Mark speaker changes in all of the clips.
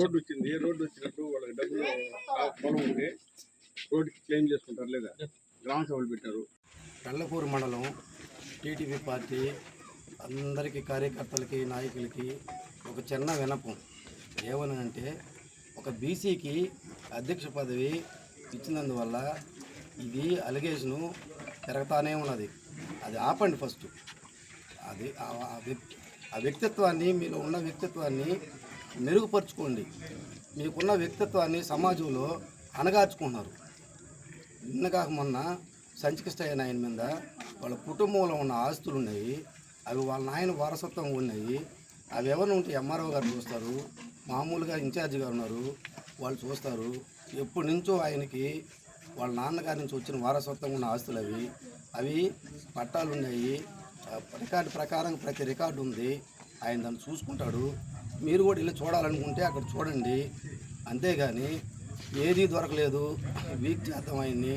Speaker 1: Road వచ్చింది, road వచ్చినట్టు వాళ్ళకి డబ్బులు పొలం ఉంటే రోడ్డుకి క్లెయిమ్ చేసుకుంటారు లేదా గ్రామ సభలు పెట్టారు.
Speaker 2: పెళ్లకూరు మండలం టీడీపీ పార్టీ అందరికీ కార్యకర్తలకి నాయకులకి ఒక చిన్న విన్నపం ఏమనంటే, ఒక బీసీకి అధ్యక్ష పదవి ఇచ్చినందువల్ల ఇది అలిగేషను పెరుగుతానే ఉన్నది. అది ఆపండి ఫస్ట్. అది ఆ వ్యక్తిత్వాన్ని, మీలో ఉన్న వ్యక్తిత్వాన్ని మెరుగుపరుచుకోండి. మీకున్న వ్యక్తిత్వాన్ని సమాజంలో అణగార్చుకుంటున్నారు. నిన్నగా మొన్న సంచికిష్టైన ఆయన మీద వాళ్ళ కుటుంబంలో ఉన్న ఆస్తులు ఉన్నాయి, అవి వాళ్ళ నాయన వారసత్వం ఉన్నాయి. అవి ఎవరు ఉంటే ఎంఆర్ఓ గారు చూస్తారు, మామూలుగా ఇన్ఛార్జిగా ఉన్నారు వాళ్ళు చూస్తారు. ఎప్పటి నుంచో ఆయనకి వాళ్ళ నాన్నగారి నుంచి వచ్చిన వారసత్వం ఉన్న ఆస్తులు అవి పట్టాలు ఉన్నాయి. రికార్డు ప్రకారం ప్రతి రికార్డు ఉంది. ఆయన దాన్ని చూసుకుంటాడు. మీరు కూడా వెళ్ళి చూడాలనుకుంటే అక్కడ చూడండి. అంతేగాని ఏదీ దొరకలేదు, వీక్ చేద్దాం ఆయన్ని.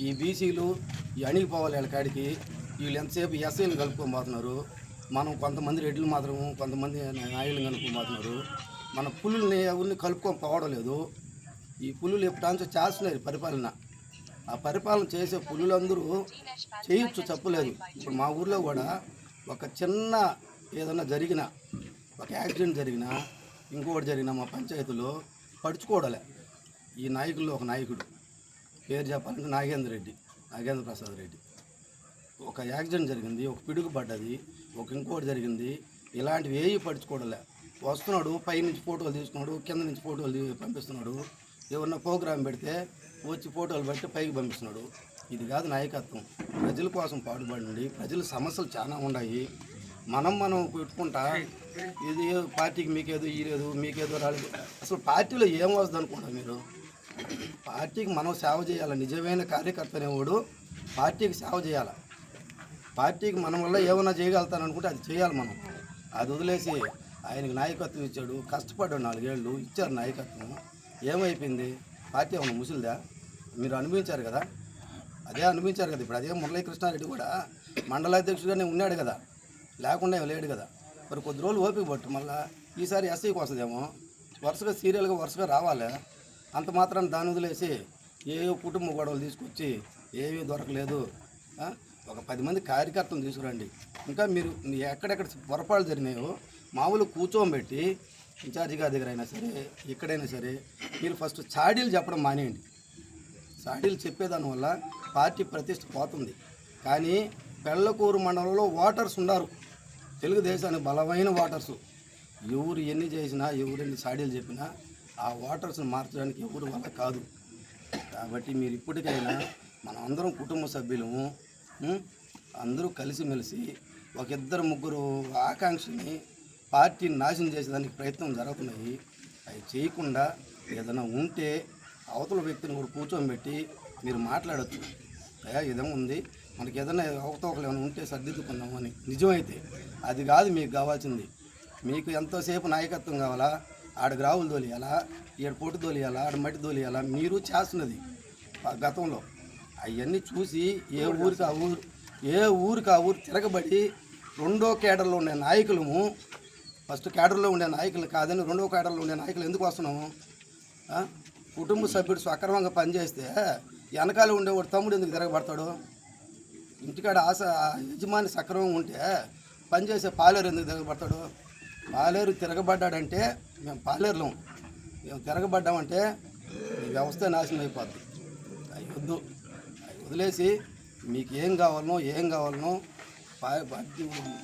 Speaker 2: ఈ బీసీలు ఈ అణిగిపోవాలి వాళ్ళ కాడికి. వీళ్ళు ఎంతసేపు ఎస్ఐలు కలుపుకోబోతున్నారు. మనం కొంతమంది రెడ్లు మాత్రం కొంతమంది నాయుళ్ళు కలుపుకోబోతున్నారు. మన పులుల్ని ఎవరిని కలుపుకొని పోవడం లేదు. ఈ పులులు ఎప్పుడాంచో చేస్తున్నారు పరిపాలన. ఆ పరిపాలన చేసే పులులందరూ చేయొచ్చు, తప్పులేదు. ఇప్పుడు మా ఊర్లో కూడా ఒక చిన్న ఏదన్నా జరిగినా, ఒక యాక్సిడెంట్ జరిగినా, ఇంకోటి జరిగినా మా పంచాయతీలో పడుచుకోవడలే. ఈ నాయకుల్లో ఒక నాయకుడు పేరు చెప్పాలంటే నాగేంద్ర ప్రసాద్ రెడ్డి. ఒక యాక్సిడెంట్ జరిగింది, ఒక పిడుగు పడ్డది, ఇంకోటి జరిగింది. ఇలాంటివి ఏవి పడుచుకోవడలే. వస్తున్నాడు, పై నుంచి ఫోటోలు తీసుకున్నాడు, కింద నుంచి ఫోటోలు పంపిస్తున్నాడు. ఏమన్నా ప్రోగ్రాం పెడితే వచ్చి ఫోటోలు పెట్టి పైకి పంపిస్తున్నాడు. ఇది కాదు నాయకత్వం. ప్రజల కోసం పాటుపడండి. ప్రజల సమస్యలు చాలా ఉన్నాయి. మనం పెట్టుకుంటా ఇది పార్టీకి మీకేదో ఇలేదు, మీకేదో రాలేదు. అసలు పార్టీలో ఏం వస్తుంది అనుకుంటా మీరు? పార్టీకి మనం సేవ చేయాలి. నిజమైన కార్యకర్త అనేవాడు పార్టీకి సేవ చేయాలి. పార్టీకి మన వల్ల ఏమైనా చేయగలుగుతాననుకుంటే అది చేయాలి మనం. అది వదిలేసి ఆయనకి నాయకత్వం ఇచ్చాడు, కష్టపడ్డాడు, 4 ఏళ్ళు ఇచ్చారు నాయకత్వం. ఏమైపోయింది? పార్టీ ఏమన్నా ముసిలిదా? మీరు అనుభవించారు కదా, అదే అనుభవించారు కదా. ఇప్పుడు అదే మురళీకృష్ణారెడ్డి కూడా మండలాధ్యక్షుడిగానే ఉన్నాడు కదా, లేకుండా ఏం లేడు కదా. మరి కొద్ది రోజులు ఓపిక పట్టు, మళ్ళీ ఈసారి ఎస్ఐకి వస్తుందేమో. వరుసగా సీరియల్గా వరుసగా రావాలి. అంత మాత్రం దాన్ని వదిలేసి ఏ కుటుంబ గొడవలు తీసుకొచ్చి ఏమీ దొరకలేదు. ఒక 10 మంది కార్యకర్తలు తీసుకురండి. ఇంకా మీరు ఎక్కడెక్కడ పొరపాటు జరిగినాయో మామూలు కూర్చోబెట్టి ఇన్ఛార్జి గారి దగ్గర అయినా సరే, ఎక్కడైనా సరే మీరు ఫస్ట్ చాడీలు చెప్పడం మానేయండి. చాడీలు చెప్పేదానివల్ల పార్టీ ప్రతిష్ట పోతుంది. కానీ పెళ్లకూరు మండలంలో ఓటర్స్ ఉన్నారు, తెలుగుదేశానికి బలమైన ఓటర్సు. ఎవరు ఎన్ని చేసినా, ఎవరు ఎన్ని చాడీలు చెప్పినా ఆ ఓటర్స్ని మార్చడానికి ఎవరు వల్ల కాదు. కాబట్టి మీరు ఇప్పటికైనా మనం అందరం కుటుంబ సభ్యులము, అందరూ కలిసిమెలిసి ఒక 2-3 ఆకాంక్షని పార్టీని నాశనం చేసేదానికి ప్రయత్నం జరుగుతున్నాయి. అవి చేయకుండా ఏదైనా ఉంటే అవతల వ్యక్తిని కూడా కూర్చోబెట్టి మీరు మాట్లాడచ్చు. అయ్యా ఇదేమో ఉంది, మనకి ఏదైనా అవతవకలు ఏమైనా ఉంటే సర్దిద్దుకుందాము అని. నిజమైతే అది కాదు మీకు కావాల్సింది. మీకు ఎంతోసేపు నాయకత్వం కావాలా? ఆడ గ్రావులు తోలియాలా, ఈడ పొట్టు తోలియాలా, ఆడ మట్టి తోలియాలా? మీరు చేస్తున్నది గతంలో అవన్నీ చూసి ఏ ఊరికి ఆ ఊరు తిరగబడి రెండో కేడర్లో ఉండే నాయకులము, ఫస్ట్ కేడర్లో ఉండే నాయకులు కాదని రెండో కేడర్లో ఉండే నాయకులు ఎందుకు వస్తున్నాము? కుటుంబ సభ్యుడు సక్రమంగా పనిచేస్తే వెనకాల ఉండేవాడు తమ్ముడు ఎందుకు తిరగబడతాడు? ఇంటికాడ యజమాని సక్రమంగా ఉంటే పనిచేసే పాలేరు ఎందుకు తిరగబడతాడు? పాలేరు తిరగబడ్డాడంటే మేము పాలేరులో మేము తిరగబడ్డామంటే ఈ వ్యవస్థ నాశనం అయిపోద్ది. అవి వద్దు. అవి వదిలేసి మీకు ఏం కావాలనో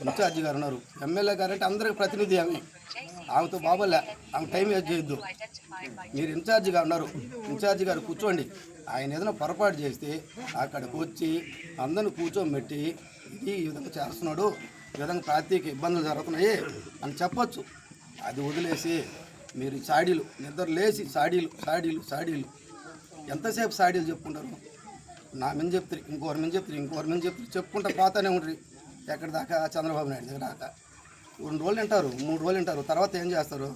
Speaker 2: ఇన్ఛార్జి గారు ఉన్నారు, ఎమ్మెల్యే గారు అంటే అందరికి ప్రతినిధి. ఆమెతో బాబోలే, ఆమె టైం వేస్ట్ చేయొద్దు. మీరు ఇన్ఛార్జిగా ఉన్నారు, ఇన్ఛార్జి గారు కూర్చోండి. ఆయన ఏదైనా పొరపాటు చేస్తే అక్కడికి వచ్చి అందరిని కూర్చోబెట్టి ఇది ఈ విధంగా చేస్తున్నాడు, ఈ విధంగా పార్టీకి ఇబ్బందులు జరుగుతున్నాయి అని చెప్పచ్చు. అది వదిలేసి మీరు సాడీలు నిద్ర లేచి సాడీలు ఎంతసేపు సాడీలు చెప్పుకుంటారు? నా మీద చెప్తారు, ఇంకోరి మీద చెప్తారు, చెప్పుకుంటా పోతానే ఉంటారు. ఎక్కడి దాకా? చంద్రబాబు నాయుడు దగ్గర దాకా. 2 రోజులు వింటారు, 3 రోజులు వింటారు, తర్వాత ఏం చేస్తారు?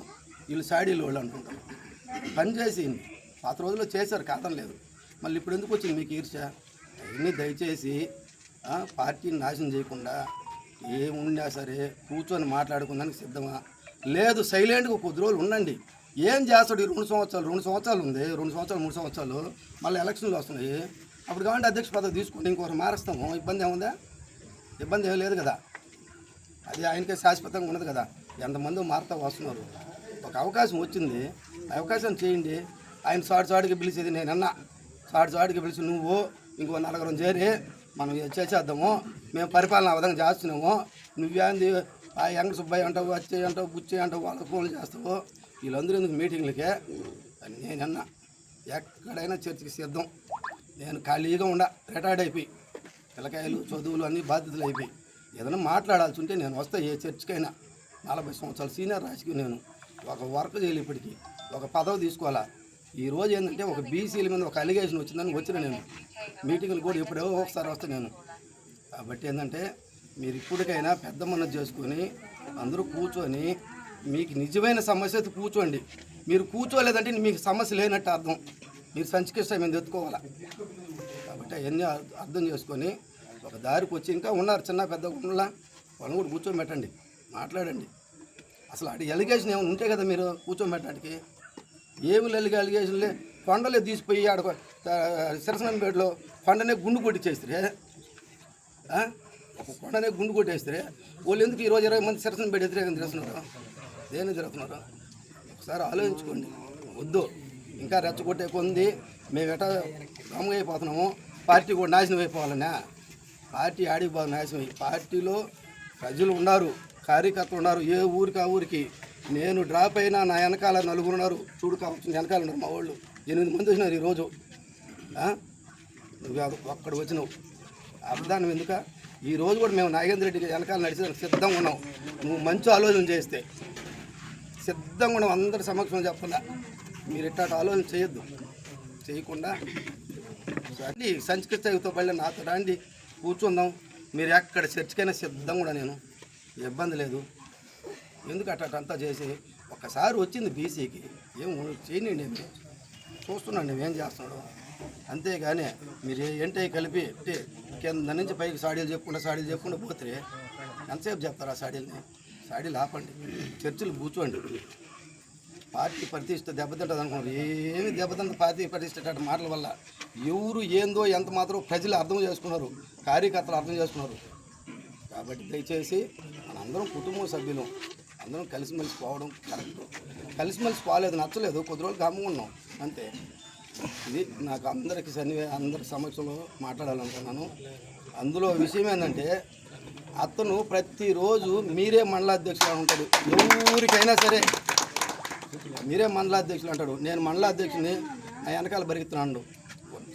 Speaker 2: వీళ్ళు సాడీలు వాళ్ళు అనుకుంటారు. పని చేసి పాత రోజుల్లో చేశారు, కాదనలేదు. మళ్ళీ ఇప్పుడు ఎందుకు వచ్చింది మీకు ఈర్ష్య? అవన్నీ దయచేసి పార్టీని నాశనం చేయకుండా ఏముండా సరే కూర్చొని మాట్లాడుకుందానికి సిద్ధమా? లేదు, సైలెంట్గా కొద్ది రోజులు ఉండండి. ఏం చేస్తాడు ఈ 2 సంవత్సరాలు ఉంది, 2 సంవత్సరాలు 3 సంవత్సరాలు మళ్ళీ ఎలక్షన్లు వస్తున్నాయి. అప్పుడు కావాలంటే అధ్యక్ష పదవి తీసుకుని ఇంకొకరు మారుస్తాము. ఇబ్బంది ఏముందా? ఇబ్బంది ఏం లేదు కదా. అది ఆయనకే శాశ్వతంగా ఉండదు కదా. ఎంతమంది మారుతా వస్తున్నారు. ఒక అవకాశం వచ్చింది, అవకాశం చేయండి. ఆయన సాటికి పిలిచేది నేనన్నా, సాటికి పిలిచి నువ్వు ఇంకో 4 చేరి మనం చేసేద్దాము, మేము పరిపాలన ఆ విధంగా చేస్తున్నాము, నువ్వేంది ఆ ఎంగ సుబ్బయ్య అంటావు, వచ్చే అంటావు, బుచ్చే అంటావు, వాళ్ళ ఫోన్లు చేస్తావు, వీళ్ళందరూ ఎందుకు మీటింగ్లకే అని నేనన్నా. ఎక్కడైనా చర్చకి సిద్ధం. నేను ఖాళీగా రిటైర్డ్ అయిపోయి పిల్లకాయలు చదువులు అన్నీ బాధ్యతలు అయిపోయి ఏదైనా మాట్లాడాల్సి ఉంటే నేను వస్తా. ఏ చర్చకైనా 40 సంవత్సరాలు సీనియర్ రాజకీయం. నేను ఒక వర్క్ చేయాలి, ఇప్పటికీ ఒక పదవి తీసుకోవాలా. ఈరోజు ఏంటంటే ఒక బీసీల మీద ఒక అలిగేషన్ వచ్చిందని వచ్చిన నేను మీటింగ్లు కూడా ఎప్పుడో ఒకసారి వస్తాను నేను. కాబట్టి ఏంటంటే మీరు ఇప్పటికైనా పెద్ద మనసు చేసుకొని అందరూ కూర్చొని మీకు నిజమైన సమస్య అయితే కూర్చోండి. మీరు కూర్చోలేదంటే మీకు సమస్య లేనట్టు అర్థం. మీరు సంచికిస్తాయి మేము ఎత్తుకోవాలా. కాబట్టి అవన్నీ అర్థం చేసుకొని ఒక దారికి వచ్చి ఇంకా ఉన్నారు చిన్న పెద్ద ఉండలా, వాళ్ళని కూడా కూర్చోబెట్టండి, మాట్లాడండి. అసలు అటు ఎలిగేషన్ ఏమైనా ఉంటే కదా మీరు కూర్చోబెట్టడానికి. ఏమి ఎలిగేషన్లే కొండలే తీసిపోయి ఆడ సిరసనంపేటలో కొండనే గుండు కొట్టించేస్తే, ఒక కొండనే గుండు కొట్టేస్తే వాళ్ళు ఎందుకు ఈరోజు 20 మంది సిరసనంపేట వ్యతిరేకంగా తిరుగుతున్నారు? దేని తిరుగుతున్నారు? ఒకసారి ఆలోచించుకోండి. వద్దు ఇంకా రెచ్చగొట్టే కొంది మేము ఎటా గమ్ముగా అయిపోతున్నాము. పార్టీ కూడా నాశనం అయిపోవాలన్నా. పార్టీ ఆడిపోవాలి నాశనం అయ్యి. పార్టీలో ప్రజలు ఉన్నారు, కార్యకర్తలు ఉన్నారు. ఏ ఊరికి ఆ ఊరికి నేను డ్రాప్ అయినా నా వెనకాల 4 ఉన్నారు. చూడు కావచ్చు వెనకాల ఉన్నారు మా వాళ్ళు. 8 మంది వచ్చినారు ఈరోజు. నువ్వు ఒక్కడ వచ్చినావు. అర్థాన్ని ఎందుక ఈరోజు కూడా మేము నాగేంద్ర రెడ్డి వెనకాల నడిచేదానికి సిద్ధంగా ఉన్నాం. నువ్వు మంచి ఆలోచన చేస్తే సిద్ధంగా ఉన్నాం. అందరి సమక్షంలో చెప్తున్నా, మీరు ఇట్లా ఆలోచన చేయొద్దు. చేయకుండా రండి, సంస్కృతితో పళ్ళ నాతో రండి, కూర్చుందాం. మీరు ఎక్కడ చర్చకైనా సిద్ధంగా కూడా నేను, ఇబ్బంది లేదు. ఎందుకు అట్లా చేసి ఒక్కసారి వచ్చింది బీసీకి ఏం చేయండి. నేను చూస్తున్నాను నువ్వేం చేస్తున్నాడు. అంతేగాని మీరు ఏంటో కలిపి కింద నుంచి పైకి సాడీలు చెప్పుకుంటూ పోతే ఎంతసేపు చెప్తారు ఆ సాడీలు ఆపండి. చర్చలు కూర్చోండి. పార్టీ ప్రతిష్ట దెబ్బతింటుంది అనుకున్నారు. ఏమి దెబ్బతింట పార్టీ ప్రతిష్ట మాటల వల్ల. ఎవరు ఏందో ఎంత మాత్రం ప్రజలు అర్థం చేసుకున్నారు, కార్యకర్తలు అర్థం చేసుకున్నారు. కాబట్టి దయచేసి మనందరం కుటుంబ సభ్యులు అందరం కలిసిమెలిసి పోవడం కరెక్ట్. కలిసిమెలిసి పోలేదు, నచ్చలేదు, కొద్ది రోజులు గమ్ముగా ఉన్నాం అంతే. ఇది నాకు అందరి సమక్షంలో మాట్లాడాలనుకున్నాను. అందులో విషయం ఏంటంటే అతను ప్రతిరోజు మీరే మండలాధ్యక్షులు ఉంటాడు. ఎవరికైనా సరే మీరే మండలాధ్యక్షులు అంటాడు. నేను మండలాధ్యక్షుని నా వెనకాల బరిగిస్తున్నాడు.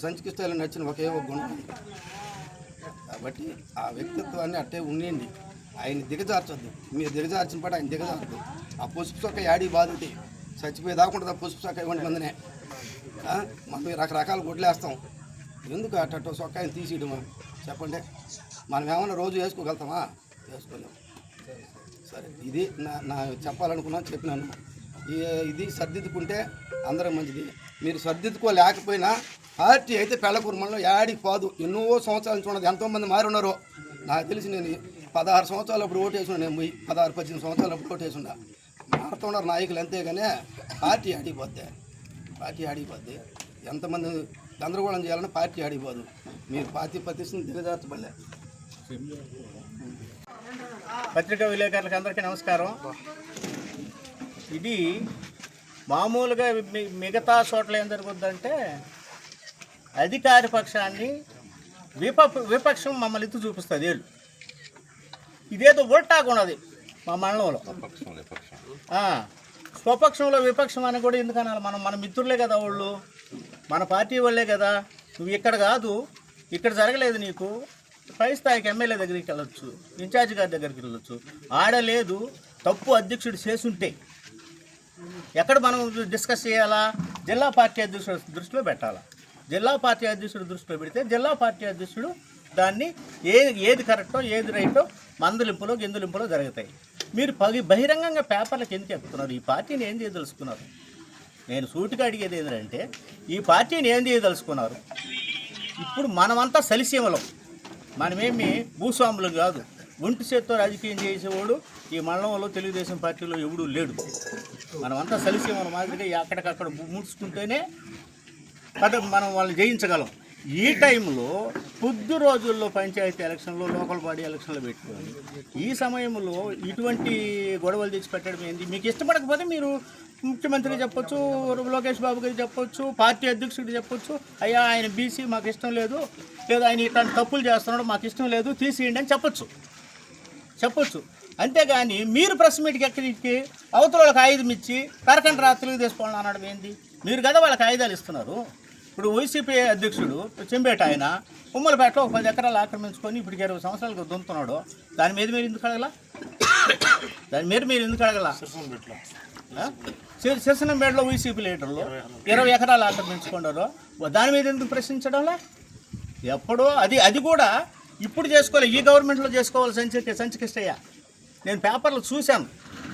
Speaker 2: సంచికిస్తాలు నచ్చిన ఒకే ఒక గుణం. కాబట్టి ఆ వ్యక్తిత్వాన్ని అట్టే ఉండండి. ఆయన దిగజార్చొద్దు. మీరు దిగజార్చిన పాటు ఆయన దిగజారద్దు. ఆ పసుపు చొక్క యాడి బాధుంటే చచ్చిపోయి దాకుంటుంది. ఆ పసుపు చొక్క ఇవ్వండి మందినే. మనం రకరకాల గుడ్లేస్తాం. ఎందుకు అట్ట చొక్క ఆయన తీసేయడమా చెప్పండి. మనం ఏమన్నా రోజు వేసుకోగలుగుతామా? వేసుకోలేము. సరే, ఇది నా చెప్పాలనుకున్నాను, చెప్పినాను. ఇది సర్దిద్దుకుంటే అందరూ మంచిది. మీరు సర్దిద్దుకోలేకపోయినా పార్టీ అయితే పెళ్ళకూరమల్లో యాడికి పోదు. ఎన్నో సంవత్సరాల నుంచి ఉన్నది. ఎంతోమంది మారి ఉన్నారో నాకు తెలిసి. నేను 16 సంవత్సరాలు అప్పుడు ఓటేసున్నా. నేను పోయి 16-18 సంవత్సరాలు అప్పుడు ఓటేసున్నా. మారుతున్నారు నాయకులు. అంతేగానే పార్టీ ఆడిపోద్ది. ఎంతమంది గందరగోళం చేయాలని పార్టీ ఆడిపోదు. మీరు పార్టీ ప్రతిష్టని దిగజార్చబడలే.
Speaker 3: పత్రికా విలేకరులకు అందరికీ నమస్కారం. ఇది మామూలుగా మిగతా చోట్ల ఏం జరుగుద్దంటే అధికార పక్షాన్ని విపక్షం మమ్మల్ని ఎత్తు చూపిస్తుంది. వీళ్ళు ఇదేదో ఉల్టాగా ఉన్నది మా మండలంలో. స్వపక్షంలో విపక్షం అని కూడా ఎందుకనాలి? మన మిత్రులే కదా వాళ్ళు, మన పార్టీ వాళ్ళే కదా. నువ్వు ఇక్కడ కాదు, ఇక్కడ జరగలేదు నీకు, పై స్థాయికి ఎమ్మెల్యే దగ్గరికి వెళ్ళొచ్చు, ఇన్ఛార్జి గారి దగ్గరికి వెళ్ళొచ్చు. ఆడలేదు, తప్పు అధ్యక్షుడు చేసుంటే ఎక్కడ మనం డిస్కస్ చేయాలా? జిల్లా పార్టీ అధ్యక్షుడు దృష్టిలో పెట్టాలా. జిల్లా పార్టీ అధ్యక్షుడు దృష్టిలో పెడితే జిల్లా పార్టీ అధ్యక్షుడు దాన్ని ఏది కరెక్టో ఏది రైటో మందులింపులో గిందులింపులో జరుగుతాయి. మీరు బహిరంగంగా పేపర్లకు ఎందుకు చెప్తున్నారు? ఈ పార్టీని ఏం చేయదలుచుకున్నారు? నేను సూటిగా అడిగేది ఏంటంటే ఈ పార్టీని ఏం చేయదలుచుకున్నారు? ఇప్పుడు మనమంతా సలిసీమలం, మనమేమి భూస్వాములు కాదు. ఒంటి చేత్తో రాజకీయం చేసేవాడు ఈ మండలంలో తెలుగుదేశం పార్టీలో ఎవడూ లేడు. మనమంతా కలిసి మన మాదిరిగా అక్కడికక్కడ ముడుచుకుంటేనే మనం వాళ్ళని జయించగలం. ఈ టైంలో కొద్ది రోజుల్లో పంచాయతీ ఎలక్షన్లో, లోకల్ బాడీ ఎలక్షన్లు పెట్టుకోండి. ఈ సమయంలో ఇటువంటి గొడవలు తెచ్చి పెట్టడం ఏంది? మీకు ఇష్టపడకపోతే మీరు ముఖ్యమంత్రికి చెప్పొచ్చు, లోకేష్ బాబు గారికి చెప్పొచ్చు, పార్టీ అధ్యక్షుడికి చెప్పొచ్చు, అయ్యా ఆయన బీసీ మాకు ఇష్టం లేదు, లేదా ఆయన ఇట్లాంటి తప్పులు చేస్తున్నాడు మాకు ఇష్టం లేదు తీసేయండి అని చెప్పొచ్చు. అంతేగాని మీరు ప్రెస్ మీట్కి ఎక్కడికి అవతల ఆయుధం ఇచ్చి కరకంట రాత్రులు తీసుకోవాలని అనడం ఏంది? మీరు కదా వాళ్ళకి ఆయుధాలు ఇస్తున్నారు. ఇప్పుడు వైసీపీ అధ్యక్షుడు చెంబేట ఆయన ఉమ్మలపేటలో 10 ఎకరాలు ఆక్రమించుకొని ఇప్పటికి 20 సంవత్సరాలకు దున్నుతున్నాడు. దాని మీద మీరు ఎందుకు అడగలా? సిరసనంపేటలో వైసీపీ లీడర్లు 20 ఎకరాలు ఆక్రమించుకున్నారు. దాని మీద ఎందుకు ప్రశ్నించడంలా? ఎప్పుడో అది కూడా ఇప్పుడు చేసుకోవాలి, ఈ గవర్నమెంట్లో చేసుకోవాలి. సంచికిష్టయ్య నేను పేపర్లు చూశాను.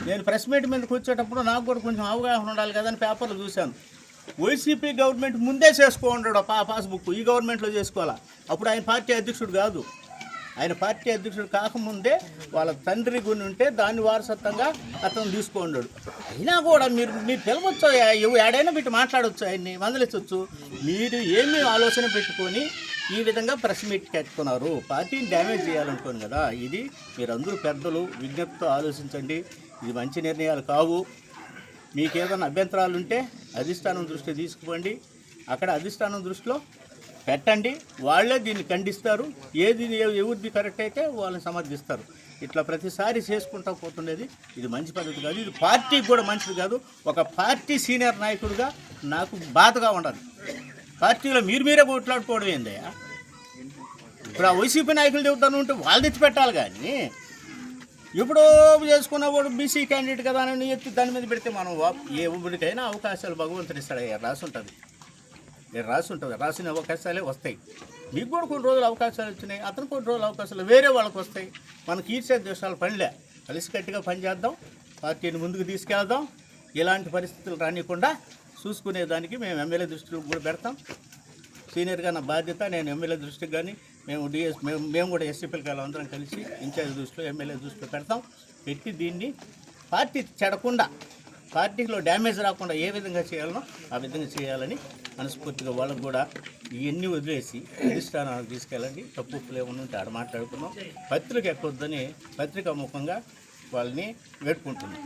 Speaker 3: నేను ప్రెస్ మీట్ మీద కూర్చోటప్పుడు నాకు కూడా కొంచెం అవగాహన ఉండాలి కదా అని పేపర్లు చూశాను. వైసీపీ గవర్నమెంట్ ముందే చేసుకోండాడు పాస్బుక్, ఈ గవర్నమెంట్లో చేసుకోవాలా. అప్పుడు ఆయన పార్టీ అధ్యక్షుడు కాదు. ఆయన పార్టీ అధ్యక్షుడు కాకముందే వాళ్ళ తండ్రి గుని ఉంటే దాన్ని వారసత్వంగా అతను తీసుకున్నాడు. అయినా కూడా మీరు పిలవచ్చు, ఏడైనా పెట్టి మాట్లాడవచ్చు, ఆయన్ని మందలించవచ్చు. మీరు ఏమీ ఆలోచన పెట్టుకొని ఈ విధంగా ప్రెస్ మీట్కి ఎట్టుకున్నారు. పార్టీని డ్యామేజ్ చేయాలనుకోను కదా. ఇది మీరందరూ పెద్దలు విజ్ఞప్తితో ఆలోచించండి. ఇది మంచి నిర్ణయాలు కావు. మీకు ఏదైనా అభ్యంతరాలు ఉంటే అధిష్టానం దృష్టి తీసుకుపోండి, అక్కడ అధిష్టానం దృష్టిలో పెట్టండి. వాళ్ళే దీన్ని ఖండిస్తారు. ఎవరిది కరెక్ట్ అయితే వాళ్ళని సమర్థిస్తారు. ఇట్లా ప్రతిసారి చేసుకుంటూ పోతుండేది ఇది మంచి పద్ధతి కాదు. ఇది పార్టీకి కూడా మంచిది కాదు. ఒక పార్టీ సీనియర్ నాయకుడిగా నాకు బాధగా ఉండదు. పార్టీలో మీరే కొట్లాడుకోవడం ఏందయ్యా? ఇప్పుడు ఆ వైసీపీ నాయకులు చెబుతాను ఉంటే వాళ్ళు తెచ్చిపెట్టాలి. కానీ ఇప్పుడు చేసుకున్నవాడు బీసీ క్యాండిడేట్ కదా అని ఎత్తి దాని మీద పెడితే మనం ఏ ఊరికైనా అవకాశాలు భగవంతుని ఇస్తాడు. రాసి ఉంటుంది. రాసిన అవకాశాలే వస్తాయి. మీకు కూడా కొన్ని రోజులు అవకాశాలు వచ్చినాయి, అతను కొన్ని రోజులు అవకాశాలు వేరే వాళ్ళకి వస్తాయి. మనకి ఈర్ష్య ద్వేషాలు పనిలే. కలిసికట్టుగా పనిచేద్దాం, పార్టీని ముందుకు తీసుకెళ్దాం. ఇలాంటి పరిస్థితులు రానికుండా చూసుకునేదానికి మేము ఎమ్మెల్యే దృష్టిలో కూడా పెడతాం. సీనియర్గా నా బాధ్యత. నేను ఎమ్మెల్యే దృష్టికి కానీ మేము కూడా ఎస్సీ పిల్లకాయలు అందరం కలిసి ఇన్ఛార్జ్ దృష్టిలో ఎమ్మెల్యే దృష్టిలో పెట్టి దీన్ని పార్టీ చెడకుండా, పార్టీలో డ్యామేజ్ రాకుండా ఏ విధంగా చేయాలనో ఆ విధంగా చేయాలని మనస్ఫూర్తిగా వాళ్ళకు కూడా ఇవన్నీ వదిలేసి అధిష్టానానికి తీసుకెళ్ళండి. తప్పులు ఏమన్నా ఉంటే ఆడ మాట్లాడుకున్నాం. పత్రిక ఎక్కొద్దని పత్రికా ముఖంగా వాళ్ళని వేడుకుంటున్నాం.